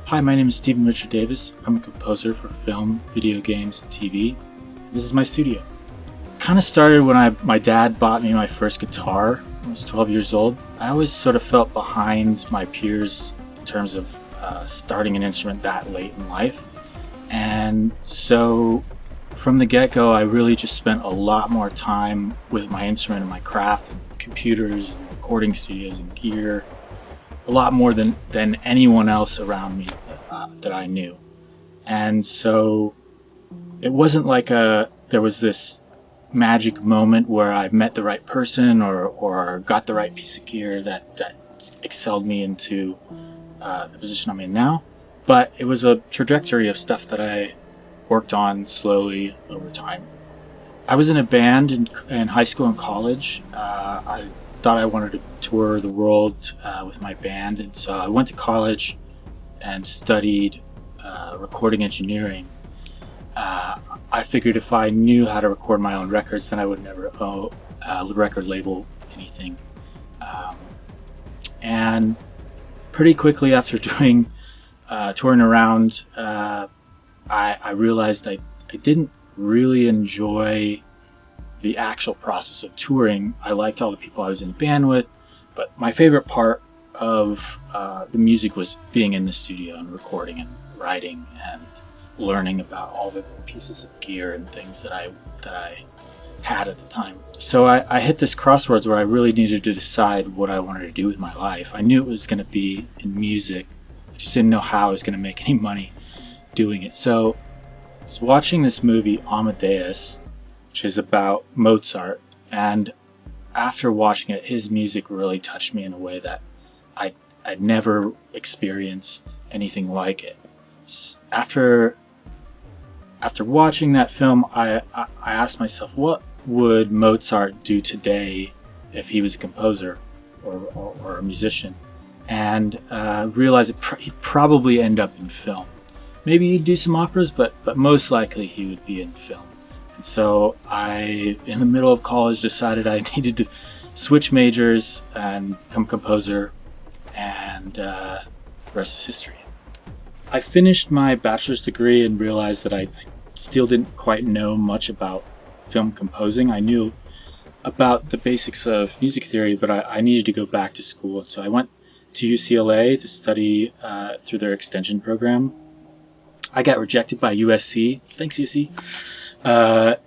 Hi, my name is Stephen Richard Davis. I'm a composer for film, video games, and TV. This is my studio. Kind of started when my dad bought me my first guitar when I was 12 years old. I always sort of felt behind my peers in terms of starting an instrument that late in life. And so from the get-go, I really just spent a lot more time with my instrument and my craft and computers and recording studios and gear, a lot more than anyone else around me that I knew. And so it wasn't like there was this magic moment where I met the right person or got the right piece of gear that excelled me into the position I'm in now. But it was a trajectory of stuff that I worked on slowly over time. I was in a band in high school and college. I thought I wanted to tour the world with my band, and so I went to college and studied recording engineering. I figured if I knew how to record my own records, then I would never owe a record label anything. And pretty quickly after doing touring around, I realized I didn't really enjoy the actual process of touring. I liked all the people I was in the band with, but my favorite part of the music was being in the studio and recording and writing and learning about all the pieces of gear and things that I had at the time. So I hit this crossroads where I really needed to decide what I wanted to do with my life. I knew it was going to be in music. I just didn't know how I was going to make any money doing it. So I was watching this movie Amadeus, which is about Mozart, and after watching it, his music really touched me in a way that I'd never experienced anything like it. After watching that film, I asked myself, what would Mozart do today if he was a composer or a musician? And realized he'd probably end up in film. Maybe he'd do some operas, but most likely he would be in film. And so I, in the middle of college, decided I needed to switch majors and become a composer, and the rest is history. I finished my bachelor's degree and realized that I still didn't quite know much about film composing. I knew about the basics of music theory, but I needed to go back to school. So I went to UCLA to study through their extension program. I got rejected by USC. Thanks, UC. But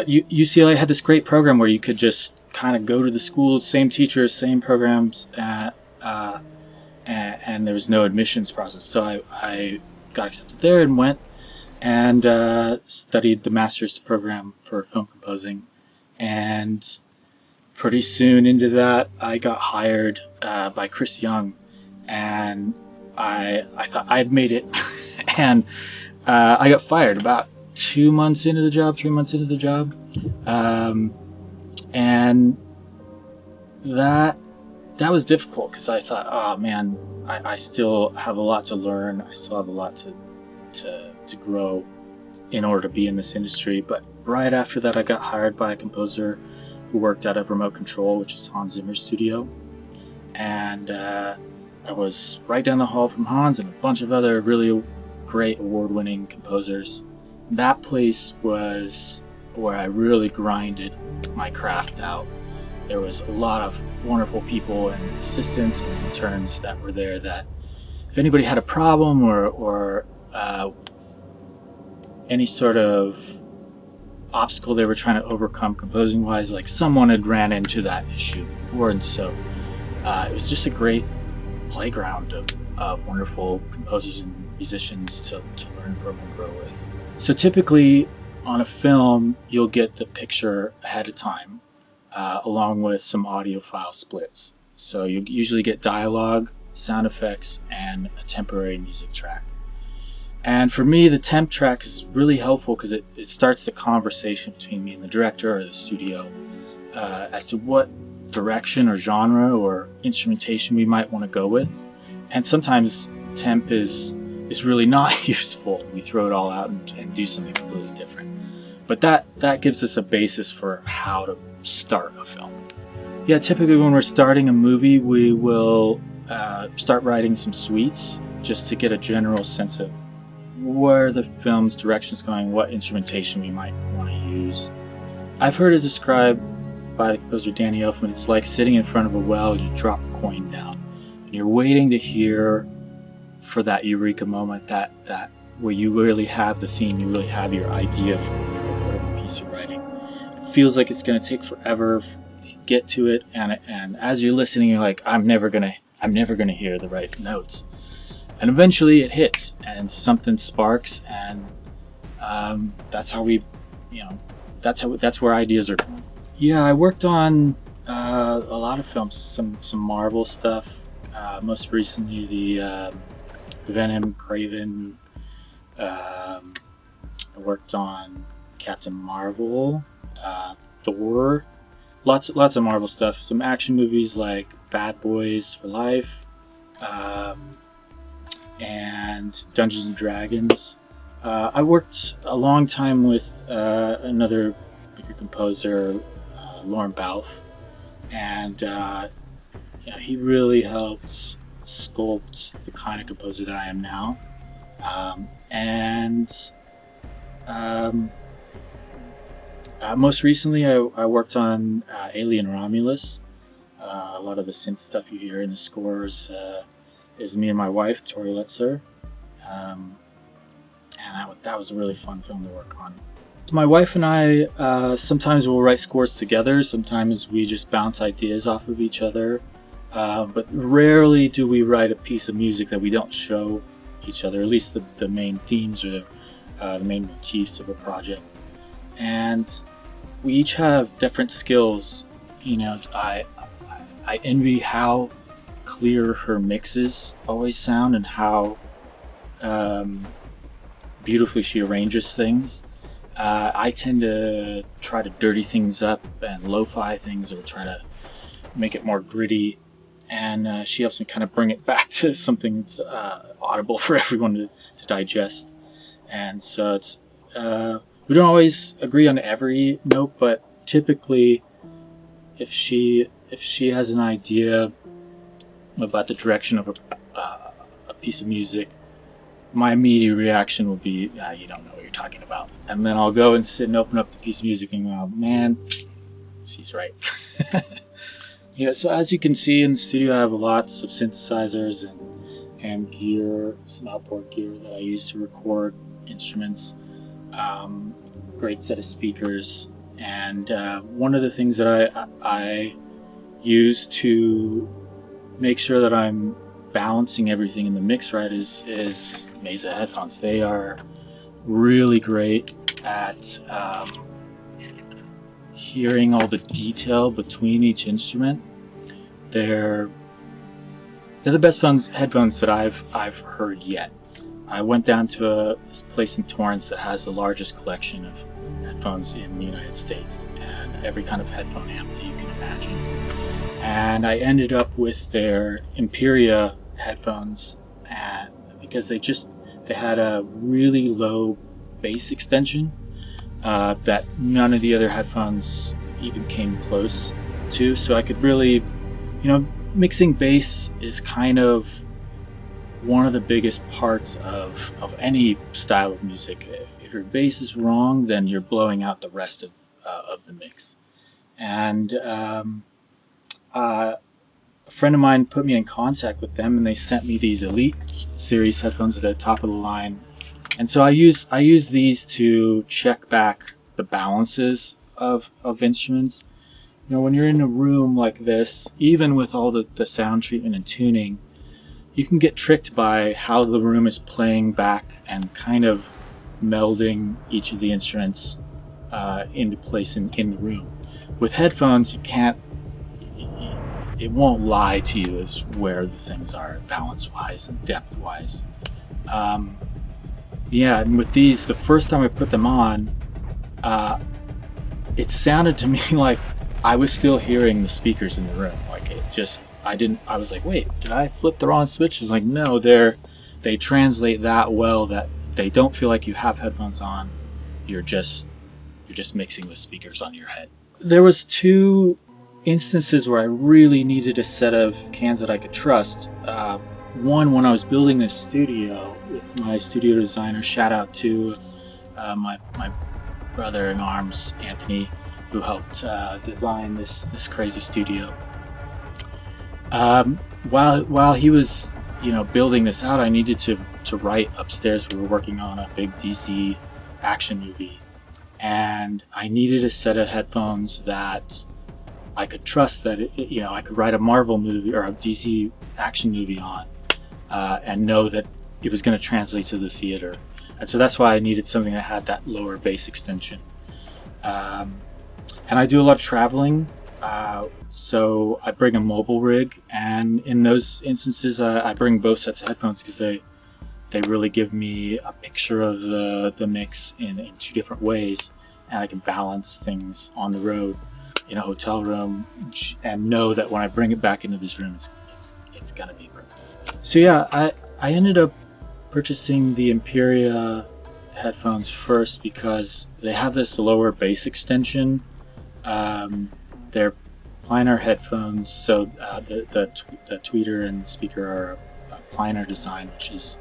UCLA had this great program where you could just kind of go to the school, same teachers, same programs, and there was no admissions process. So I got accepted there and went and studied the master's program for film composing. And pretty soon into that, I got hired by Chris Young, and I thought I'd made it. And I got fired about 3 months into the job. And that was difficult because I thought, oh man, I still have a lot to learn. I still have a lot to grow in order to be in this industry. But right after that, I got hired by a composer who worked out of Remote Control, which is Hans Zimmer's studio. And I was right down the hall from Hans and a bunch of other really great award-winning composers. That place was where I really grinded my craft out. There was a lot of wonderful people and assistants and interns that were there that if anybody had a problem or any sort of obstacle they were trying to overcome composing wise, like someone had ran into that issue before. And so it was just a great playground of wonderful composers and musicians to learn from and grow with. So typically on a film, you'll get the picture ahead of time, along with some audio file splits. So you usually get dialogue, sound effects, and a temporary music track. And for me, the temp track is really helpful because it starts the conversation between me and the director or the studio as to what direction or genre or instrumentation we might want to go with. And sometimes temp is really not useful. We throw it all out and do something completely different. But that gives us a basis for how to start a film. Yeah, typically when we're starting a movie, we will start writing some suites just to get a general sense of where the film's direction is going, what instrumentation we might want to use. I've heard it described by the composer Danny Elfman. It's like sitting in front of a well and you drop a coin down and you're waiting to hear for that eureka moment, that where you really have the theme, you really have your idea for whatever piece you're writing. It feels like it's going to take forever to get to it, and as you're listening, you're like, I'm never gonna hear the right notes. And eventually it hits and something sparks, and that's how we, that's where ideas are born. Yeah, I worked on a lot of films, some Marvel stuff. Most recently, the Venom, Craven. I worked on Captain Marvel, Thor. Lots of Marvel stuff. Some action movies like Bad Boys for Life, and Dungeons and Dragons. I worked a long time with another bigger composer, Lorne Balfe, and he really helped sculpt the kind of composer that I am now. Most recently, I worked on Alien Romulus. A lot of the synth stuff you hear in the scores is me and my wife, Tori Letzer. And that was a really fun film to work on. My wife and I sometimes will write scores together. Sometimes we just bounce ideas off of each other. But rarely do we write a piece of music that we don't show each other, at least the main themes or the main motifs of a project. And we each have different skills. I envy how clear her mixes always sound and how beautifully she arranges things. I tend to try to dirty things up and lo-fi things, or try to make it more gritty, and she helps me kind of bring it back to something that's audible for everyone to digest. And so it's we don't always agree on every note, but typically if she has an idea about the direction of a piece of music, my immediate reaction will be, you don't know what you're talking about. And then I'll go and sit and open up the piece of music and go, man, she's right. So as you can see in the studio, I have lots of synthesizers and gear, some outboard gear that I use to record instruments. Great set of speakers. And one of the things that I use to make sure that I'm balancing everything in the mix right is Meze headphones. They are really great at hearing all the detail between each instrument. They're the best headphones that I've heard yet. I went down to this place in Torrance that has the largest collection of headphones in the United States, and every kind of headphone amp that you can imagine. And I ended up with their Imperia headphones, and because they had a really low bass extension that none of the other headphones even came close to. So I could really, mixing bass is kind of one of the biggest parts of any style of music. If your bass is wrong, then you're blowing out the rest of the mix. And a friend of mine put me in contact with them, and they sent me these Elite series headphones at the top of the line. And so I use these to check back the balances of instruments. When you're in a room like this, even with all the sound treatment and tuning, you can get tricked by how the room is playing back and kind of melding each of the instruments into place in the room. With headphones, you can't. It won't lie to you as where the things are balance-wise and depth-wise. And with these, the first time I put them on, it sounded to me like I was still hearing the speakers in the room. Like I was like, wait, did I flip the wrong switch? It's like, no, they translate that well that they don't feel like you have headphones on. You're just mixing with speakers on your head. There was two instances where I really needed a set of cans that I could trust. One, when I was building this studio with my studio designer, shout out to my brother in arms, Anthony, who helped design this crazy studio. While he was, building this out, I needed to write upstairs. We were working on a big DC action movie, and I needed a set of headphones that I could trust that I could write a Marvel movie or a DC action movie on, and know that it was going to translate to the theater. And so that's why I needed something that had that lower bass extension. And I do a lot of traveling, so I bring a mobile rig, and in those instances I bring both sets of headphones because they really give me a picture of the mix in two different ways, and I can balance things on the road in a hotel room and know that when I bring it back into this room, it's gonna be perfect. So yeah, I ended up purchasing the Imperia headphones first because they have this lower bass extension. They're planar headphones, so the tweeter and speaker are a planar design, which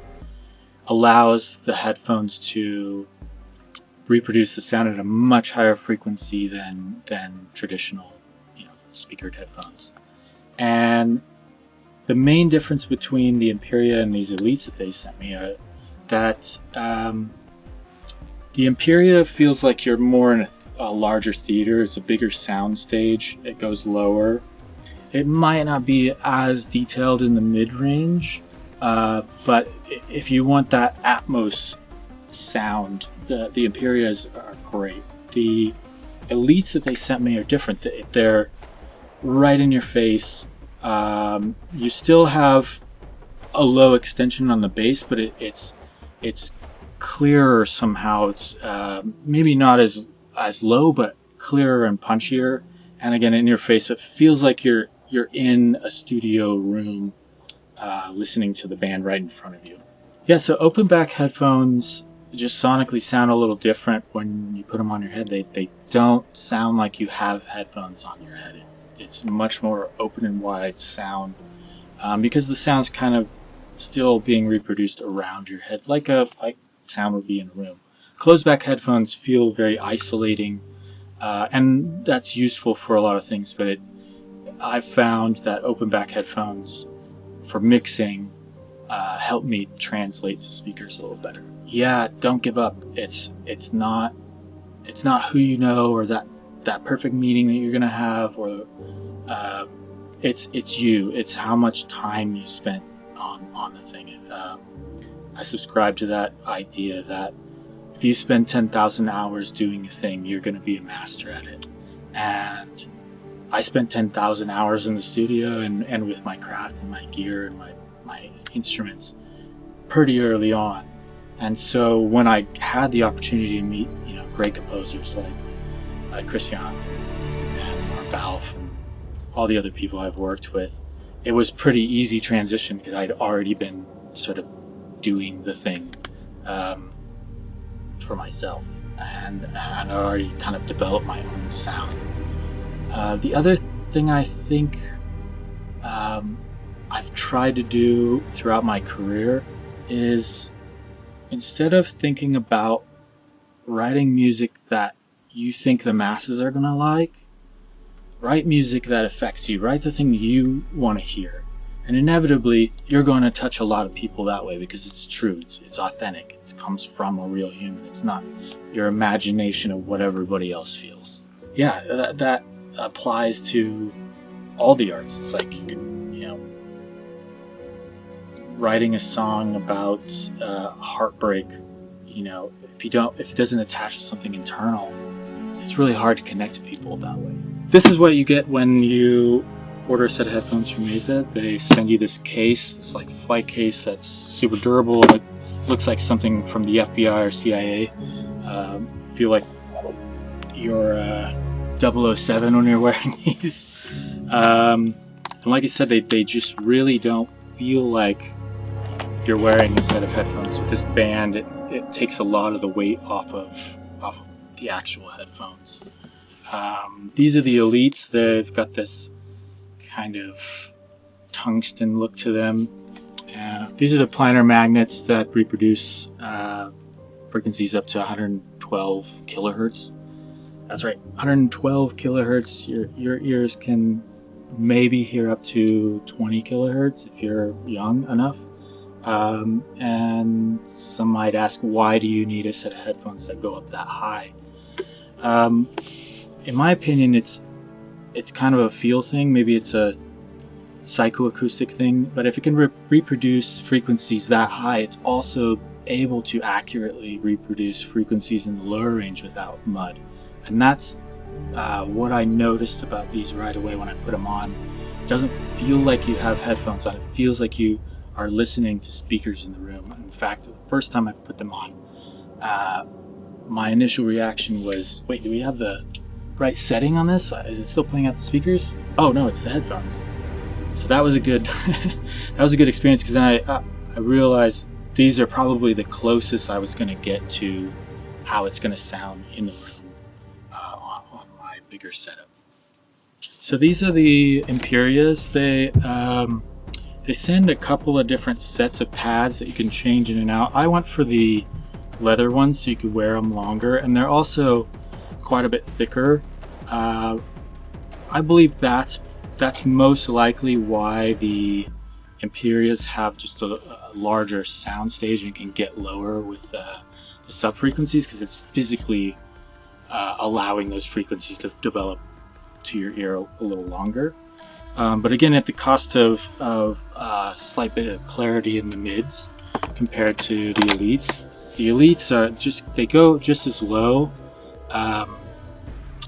allows the headphones to reproduce the sound at a much higher frequency than traditional, speakered headphones. And the main difference between the Imperia and these Elites that they sent me are that the Imperia feels like you're more in a larger theater. It's a bigger sound stage. It goes lower. It might not be as detailed in the mid-range, but if you want that Atmos sound, the Imperias are great. The Elites that they sent me are different. They're right in your face. You still have a low extension on the bass, but it's clearer somehow. It's maybe not as low, but clearer and punchier. And again, in your face, it feels like you're in a studio room listening to the band right in front of you. Yeah, so open back headphones just sonically sound a little different when you put them on your head. They don't sound like you have headphones on your head. It's much more open and wide sound because the sound's kind of still being reproduced around your head like sound would be in a room. Closed back headphones feel very isolating, and that's useful for a lot of things, but I've found that open back headphones for mixing help me translate to speakers a little better. Yeah, don't give up. It's not who you know or that perfect meeting that you're gonna have, or it's you. It's how much time you spent on the thing. I subscribe to that idea that if you spend 10,000 hours doing a thing, you're gonna be a master at it. And I spent 10,000 hours in the studio and with my craft and my gear and my instruments pretty early on. And so when I had the opportunity to meet, great composers like Christian and Lorne Balfe and all the other people I've worked with, it was pretty easy transition because I'd already been sort of doing the thing for myself, and I already kind of developed my own sound. The other thing I think I've tried to do throughout my career is, instead of thinking about writing music that you think the masses are gonna like, write music that affects you. Write the thing you want to hear, and inevitably you're going to touch a lot of people that way because it's true. It's authentic. It comes from a real human. It's not your imagination of what everybody else feels. Yeah, that applies to all the arts. It's like writing a song about heartbreak. If it doesn't attach to something internal, it's really hard to connect to people that way. This is what you get when you order a set of headphones from Meze. They send you this case. It's like a flight case that's super durable. It looks like something from the FBI or CIA. Feel like you're 007 when you're wearing these. And like I said, they just really don't feel like you're wearing a set of headphones. With this band, it takes a lot of the weight off of the actual headphones. These are the elites. They've got this kind of tungsten look to them. These are the planar magnets that reproduce frequencies up to 112 kilohertz. That's right, 112 kilohertz. Your ears can maybe hear up to 20 kilohertz if you're young enough. And some might ask, why do you need a set of headphones that go up that high? In my opinion, it's kind of a feel thing. Maybe it's a psychoacoustic thing, but if it can reproduce frequencies that high, it's also able to accurately reproduce frequencies in the lower range without mud. And that's what I noticed about these right away when I put them on. It doesn't feel like you have headphones on. It feels like you are listening to speakers in the room. In fact, the first time I put them on, my initial reaction was, wait, do we have the right setting on this? Is it still playing out the speakers? Oh no, it's the headphones. So that was a good that was a good experience, because then I realized these are probably the closest I was going to get to how it's going to sound in the room on my bigger setup. So these are the Imperias. They send a couple of different sets of pads that you can change in and out. I went for the leather ones so you could wear them longer, and they're also quite a bit thicker. I believe that's most likely why the Imperias have just a larger sound stage and can get lower with the sub frequencies, because it's physically allowing those frequencies to develop to your ear a little longer. But again, at the cost of a slight bit of clarity in the mids compared to the elites. The elites are they go just as low,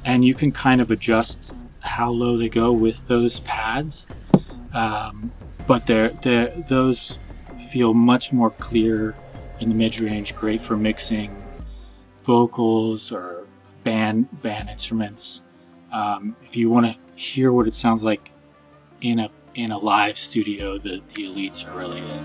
and you can kind of adjust how low they go with those pads, but those feel much more clear in the mid-range, great for mixing vocals or band instruments. If you want to hear what it sounds like in a live studio, the elites are really it.